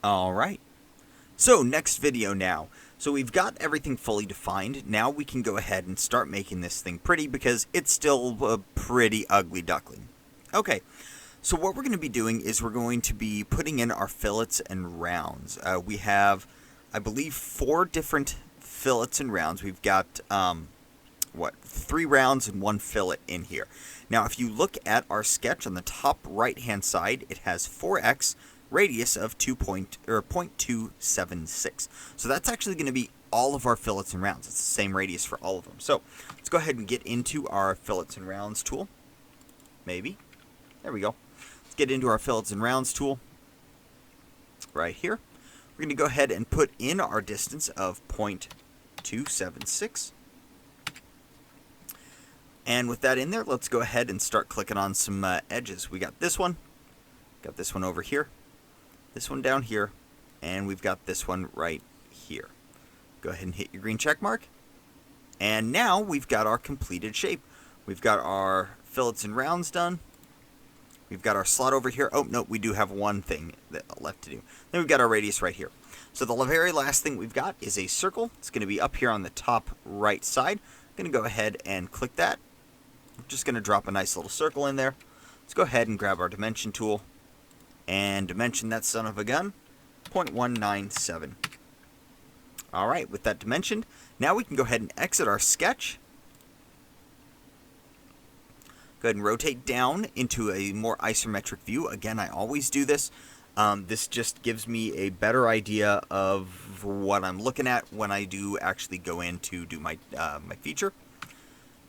Alright, so next video now. So we've got everything fully defined. Now we can go ahead and start making this thing pretty because it's still a pretty ugly duckling. Okay, so what we're going to be doing is we're going to be putting in our fillets and rounds. We have, I believe, 4 different fillets and rounds. We've got, 3 rounds and 1 fillet in here. Now, if you look at our sketch on the top right-hand side, it has 4x radius of 0.276. So that's actually going to be all of our fillets and rounds. It's the same radius for all of them. So let's go ahead and get into our fillets and rounds tool. Maybe. There we go. Let's get into our fillets and rounds tool right here. We're going to go ahead and put in our distance of 0.276. And with that in there, let's go ahead and start clicking on some edges. We got this one over here, this one down here, and we've got this one right here. Go ahead and hit your green check mark. And now we've got our completed shape. We've got our fillets and rounds done. We've got our slot over here. Oh, no, we do have one thing left to do. Then we've got our radius right here. So the very last thing we've got is a circle. It's going to be up here on the top right side. I'm going to go ahead and click that. I'm just going to drop a nice little circle in there. Let's go ahead and grab our dimension tool and dimension that son of a gun, 0.197. Alright, with that dimensioned, now we can go ahead and exit our sketch. Go ahead and rotate down into a more isometric view. Again, I always do this. This just gives me a better idea of what I'm looking at when I do actually go in to do my feature.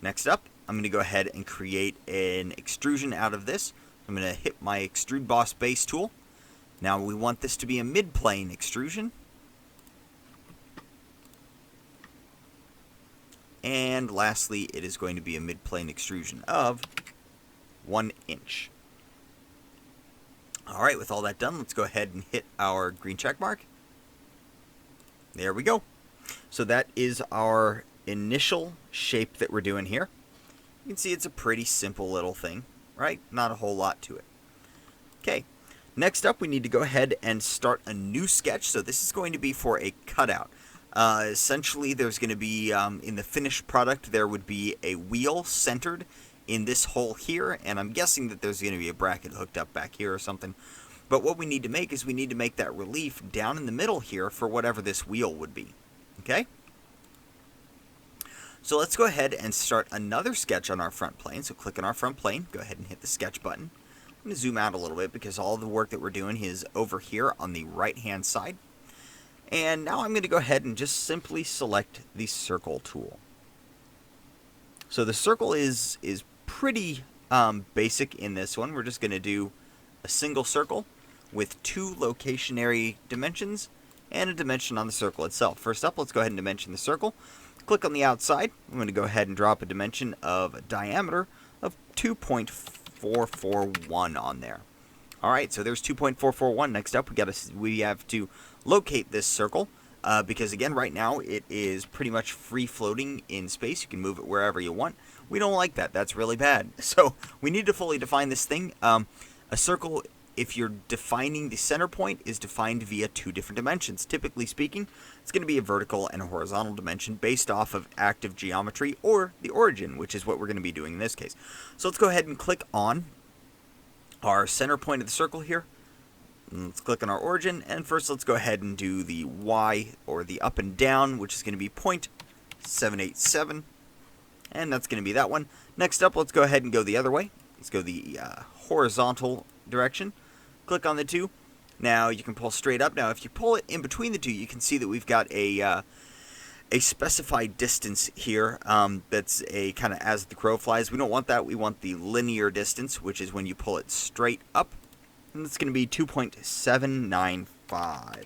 Next up, I'm going to go ahead and create an extrusion out of this. I'm going to hit my Extrude Boss Base tool. Now we want this to be a mid-plane extrusion. And lastly, it is going to be a mid-plane extrusion of 1 inch. Alright, with all that done, let's go ahead and hit our green check mark. There we go. So that is our initial shape that we're doing here. You can see it's a pretty simple little thing, right? Not a whole lot to it. Okay, next up we need to go ahead and start a new sketch. So this is going to be for a cutout. Essentially, there's going to be, in the finished product, there would be a wheel centered in this hole here, and I'm guessing that there's going to be a bracket hooked up back here or something. But what we need to make is we need to make that relief down in the middle here for whatever this wheel would be. Okay? So let's go ahead and start another sketch on our front plane. So click on our front plane, go ahead and hit the sketch button. I'm going to zoom out a little bit because all the work that we're doing is over here on the right-hand side. And now I'm going to go ahead and just simply select the circle tool. So the circle is pretty basic in this one. We're just going to do a single circle with 2 locationary dimensions and a dimension on the circle itself. First up, let's go ahead and dimension the circle. Click on the outside. I'm going to go ahead and drop a dimension of a diameter of 2.441 on there. Alright, so there's 2.441. Next up, we have to locate this circle because, again, right now it is pretty much free floating in space. You can move it wherever you want. We don't like that. That's really bad. So we need to fully define this thing. A circle, if you're defining the center point, is defined via 2 different dimensions. Typically speaking, it's going to be a vertical and a horizontal dimension based off of active geometry or the origin, which is what we're going to be doing in this case. So let's go ahead and click on our center point of the circle here. Let's click on our origin, and first let's go ahead and do the Y, or the up and down, which is going to be 0.787, and that's going to be that one. Next up, let's go ahead and go the other way. Let's go the horizontal direction. Click on the 2. Now you can pull straight up. Now if you pull it in between the 2, you can see that we've got a specified distance here that's a kind of as the crow flies. We don't want that. We want the linear distance, which is when you pull it straight up. And it's going to be 2.795.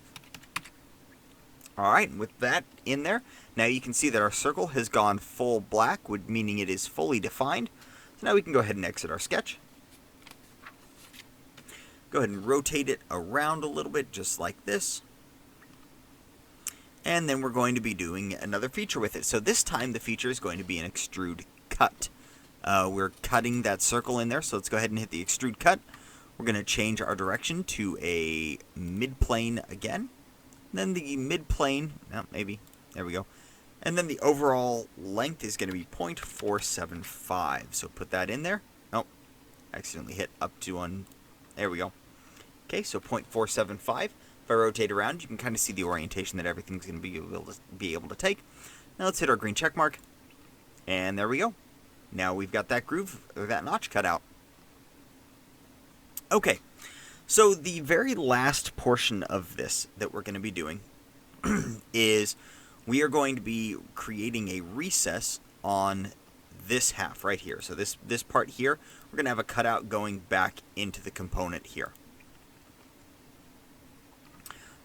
Alright, with that in there, now you can see that our circle has gone full black, meaning it is fully defined. So now we can go ahead and exit our sketch. Go ahead and rotate it around a little bit, just like this. And then we're going to be doing another feature with it. So this time the feature is going to be an extrude cut. We're cutting that circle in there, so let's go ahead and hit the extrude cut. We're going to change our direction to a mid-plane again. Then the mid-plane, maybe, there we go. And then the overall length is going to be 0.475. So put that in there. Oh, accidentally hit up to one. There we go. Okay, so 0.475. If I rotate around, you can kind of see the orientation that everything's going to be able to take. Now let's hit our green check mark. And there we go. Now we've got that groove, or that notch cut out. Okay, so the very last portion of this that we're going to be doing is we are going to be creating a recess on this half right here. So this part here, we're going to have a cutout going back into the component here.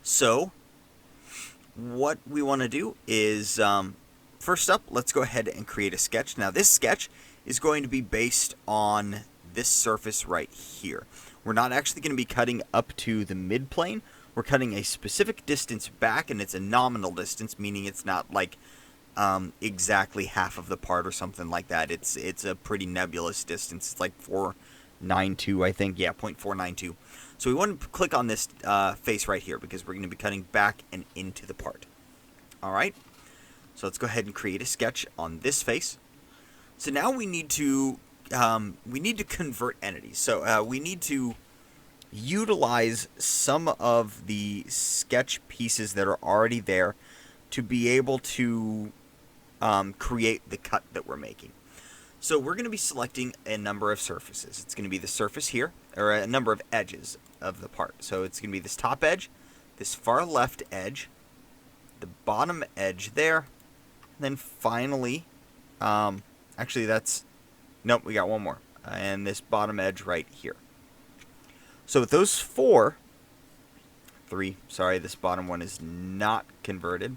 So what we want to do is, first up, let's go ahead and create a sketch. Now this sketch is going to be based on this surface right here. We're not actually going to be cutting up to the mid-plane. We're cutting a specific distance back, and it's a nominal distance, meaning it's not like exactly half of the part or something like that. It's a pretty nebulous distance. It's like 492, I think. Yeah, 0.492. So we want to click on this face right here because we're going to be cutting back and into the part. All right. So let's go ahead and create a sketch on this face. So now we need to convert entities. So we need to utilize some of the sketch pieces that are already there to be able to create the cut that we're making. So we're going to be selecting a number of surfaces. It's going to be the surface here, or a number of edges of the part. So it's going to be this top edge, this far left edge, the bottom edge there, and then finally, actually that's, nope, we got one more, and this bottom edge right here. So with those three, sorry, this bottom one is not converted,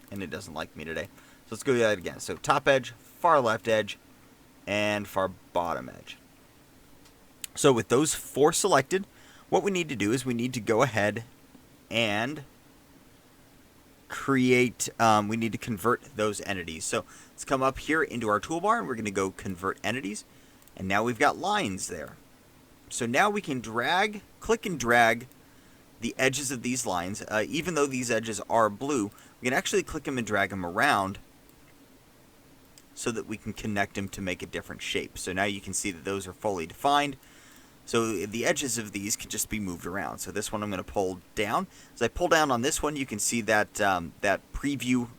and it doesn't like me today. So let's go do that again. So top edge, far left edge, and far bottom edge. So with those 4 selected, what we need to do is we need to go ahead and create, we need to convert those entities. So let's come up here into our toolbar, and we're going to go convert entities. And now we've got lines there. So now we can click and drag the edges of these lines. Even though these edges are blue, we can actually click them and drag them around so that we can connect them to make a different shape. So now you can see that those are fully defined. So the edges of these can just be moved around. So this one I'm going to pull down. As I pull down on this one, you can see that that preview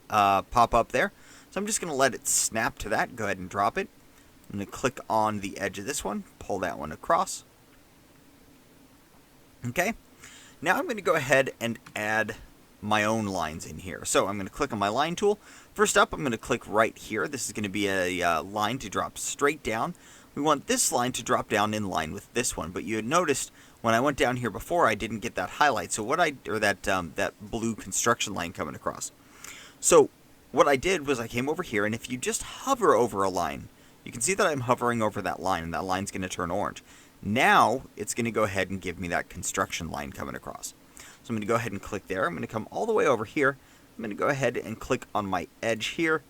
pop up there. So I'm just going to let it snap to that. Go ahead and drop it. I'm going to click on the edge of this one, pull that one across. Okay. Now I'm going to go ahead and add my own lines in here. So I'm going to click on my line tool. First up, I'm going to click right here. This is going to be a line to drop straight down. We want this line to drop down in line with this one, but you had noticed when I went down here before, I didn't get that highlight. So that blue construction line coming across. So what I did was I came over here, and if you just hover over a line, you can see that I'm hovering over that line, and that line's going to turn orange. Now it's going to go ahead and give me that construction line coming across. So I'm going to go ahead and click there. I'm going to come all the way over here. I'm going to go ahead and click on my edge here.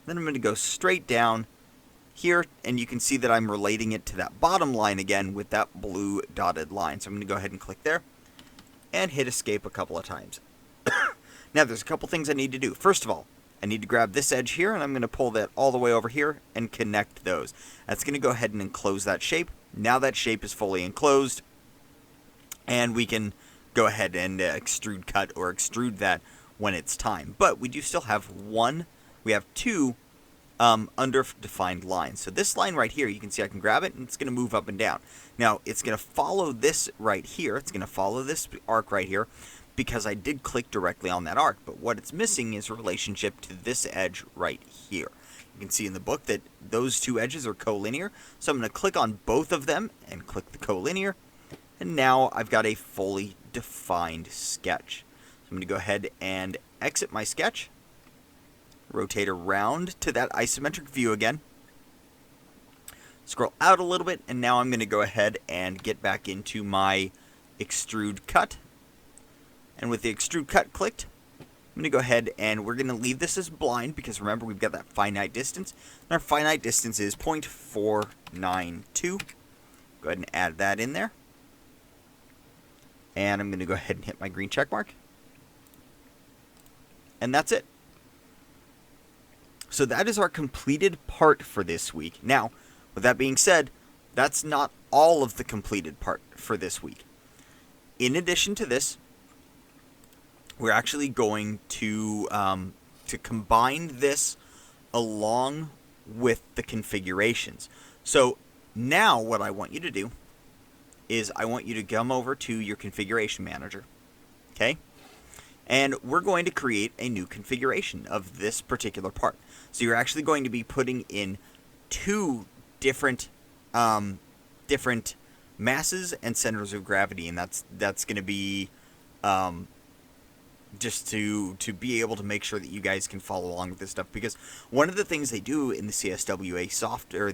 Then I'm going to go straight down here, and you can see that I'm relating it to that bottom line again with that blue dotted line. So I'm going to go ahead and click there and hit escape a couple of times. Now there's a couple things I need to do. First of all, I need to grab this edge here, and I'm going to pull that all the way over here and connect those. That's going to go ahead and enclose that shape. Now that shape is fully enclosed, and we can go ahead and extrude cut or extrude that when it's time. But we do still have two underdefined lines. So this line right here, you can see I can grab it, and it's going to move up and down. Now, it's going to follow this right here. It's going to follow this arc right here because I did click directly on that arc. But what it's missing is a relationship to this edge right here. You can see in the book that those two edges are collinear. So I'm going to click on both of them and click the collinear. And now I've got a fully defined sketch. So I'm going to go ahead and exit my sketch. Rotate around to that isometric view again. Scroll out a little bit, and now I'm going to go ahead and get back into my extrude cut. And with the extrude cut clicked, I'm going to go ahead and we're going to leave this as blind because remember we've got that finite distance. And our finite distance is 0.492. Go ahead and add that in there. And I'm going to go ahead and hit my green check mark. And that's it. So that is our completed part for this week. Now, with that being said, that's not all of the completed part for this week. In addition to this, we're actually going to combine this along with the configurations. So now what I want you to do is I want you to come over to your configuration manager. Okay? And we're going to create a new configuration of this particular part. So you're actually going to be putting in two different masses and centers of gravity, and that's going to be just to be able to make sure that you guys can follow along with this stuff. Because one of the things they do in the CSWA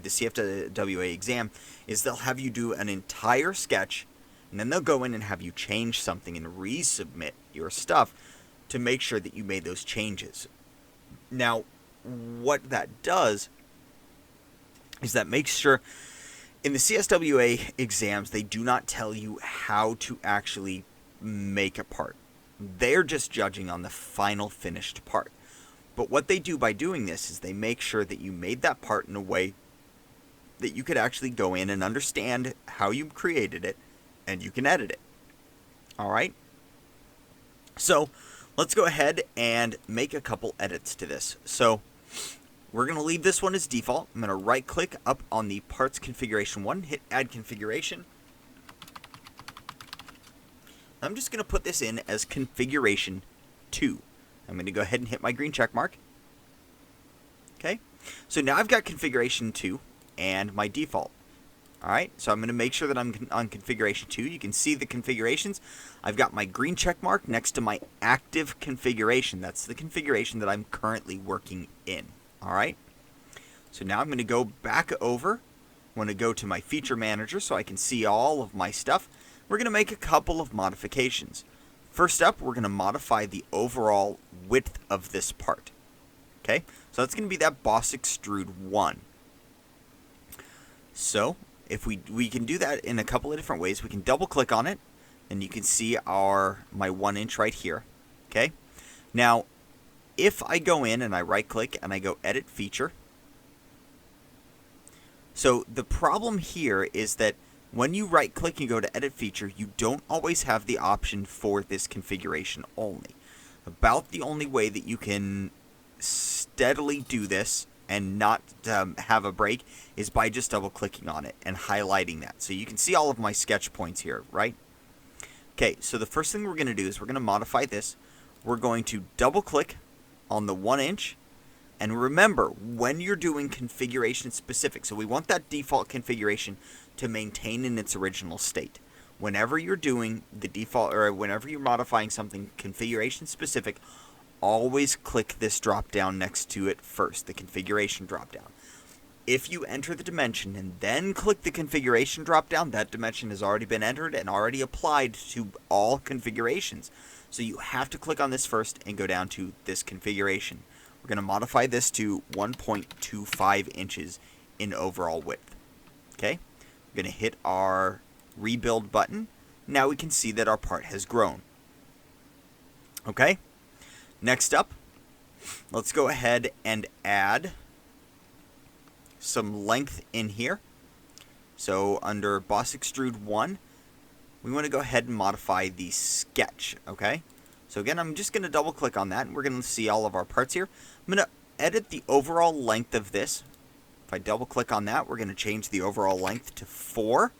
the CFWA exam is they'll have you do an entire sketch, and then they'll go in and have you change something and resubmit your stuff to make sure that you made those changes. Now, what that does is that makes sure in the CSWA exams they do not tell you how to actually make a part. They're just judging on the final finished part. But what they do by doing this is they make sure that you made that part in a way that you could actually go in and understand how you created it, and you can edit it. Alright? So, let's go ahead and make a couple edits to this. So, we're going to leave this one as default. I'm going to right click up on the parts configuration one, hit add configuration. I'm just going to put this in as configuration 2. I'm going to go ahead and hit my green check mark. Okay, so now I've got configuration 2 and my default. Alright, so I'm going to make sure that I'm on configuration 2. You can see the configurations. I've got my green check mark next to my active configuration. That's the configuration that I'm currently working in. Alright, so now I'm going to go back over. I want to go to my feature manager so I can see all of my stuff. We're going to make a couple of modifications. First up, we're going to modify the overall width of this part. Okay, so that's going to be that Boss Extrude 1. So, if we can do that in a couple of different ways. We can double click on it, and you can see my 1 inch right here. Okay, now if I go in and I right click and I go edit feature, so the problem here is that when you right click and go to edit feature, you don't always have the option for this configuration only. About the only way that you can steadily do this and not have a break is by just double clicking on it and highlighting that. So you can see all of my sketch points here, right? Okay, so the first thing we're going to do is we're going to modify this. We're going to double click on the 1 inch. And remember, when you're doing configuration specific, so we want that default configuration to maintain in its original state. Whenever you're doing the default, or whenever you're modifying something configuration specific, always click this drop down next to it first, the configuration drop down. If you enter the dimension and then click the configuration drop down, that dimension has already been entered and already applied to all configurations. So you have to click on this first and go down to this configuration. We're going to modify this to 1.25 inches in overall width. Okay, we're going to hit our rebuild button. Now we can see that our part has grown. Okay, next up, let's go ahead and add some length in here. So under Boss Extrude 1, we want to go ahead and modify the sketch. Okay, so again, I'm just going to double click on that and we're going to see all of our parts here. I'm going to edit the overall length of this. If I double click on that, we're going to change the overall length to 4.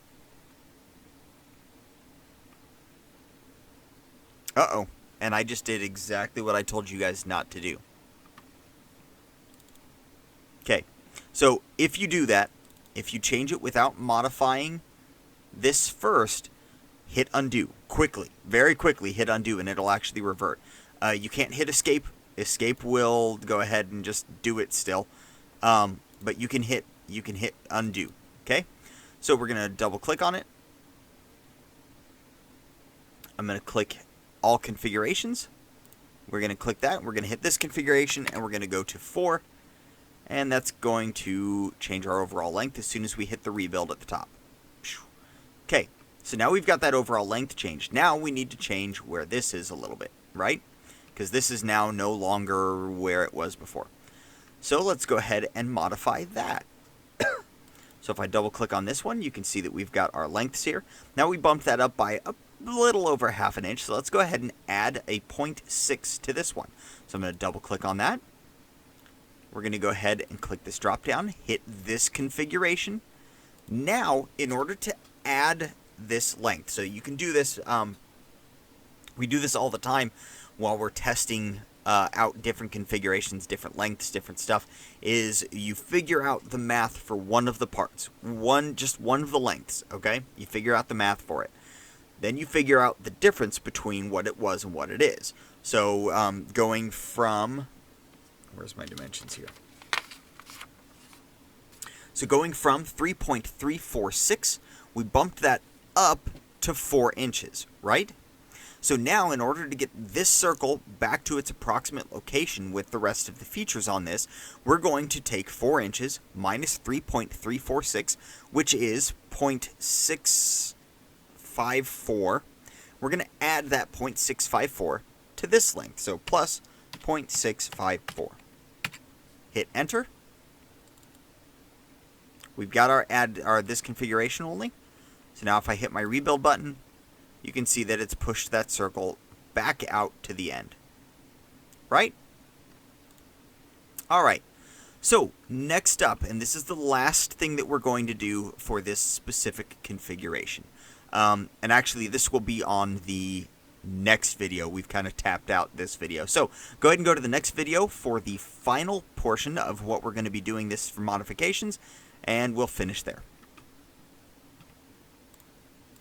Uh-oh, and I just did exactly what I told you guys not to do. Okay, so if you do that, if you change it without modifying this first, hit undo quickly, very quickly hit undo, and it'll actually revert. You can't hit escape. Escape will go ahead and just do it still, but you can hit undo. Okay, so we're gonna double click on it. I'm gonna click all configurations. We're gonna click that. We're gonna hit this configuration, and we're gonna go to 4, and that's going to change our overall length as soon as we hit the rebuild at the top. Okay, so now we've got that overall length changed. Now we need to change where this is a little bit, right? Because this is now no longer where it was before. So let's go ahead and modify that. So if I double click on this one, you can see that we've got our lengths here. Now we bumped that up by a little over half an inch. So let's go ahead and add a 0.6 to this one. So I'm going to double click on that. We're going to go ahead and click this drop down, hit this configuration. Now, in order to add this length, so you can do this, we do this all the time while we're testing out different configurations, different lengths, different stuff, is you figure out the math for one of the parts, just one of the lengths, okay? You figure out the math for it. Then you figure out the difference between what it was and what it is. So going from, where's my dimensions here? So going from 3.346, we bumped that up to 4 inches, right? So now, in order to get this circle back to its approximate location with the rest of the features on this, we're going to take 4 inches minus 3.346, which is 0.654. We're going to add that 0.654 to this length, so plus 0.654. Hit enter. We've got our this configuration only. So now if I hit my rebuild button, you can see that it's pushed that circle back out to the end. Right? Alright, so next up, and this is the last thing that we're going to do for this specific configuration. And actually this will be on the next video. We've kind of tapped out this video. So go ahead and go to the next video for the final portion of what we're going to be doing this for modifications, and we'll finish there.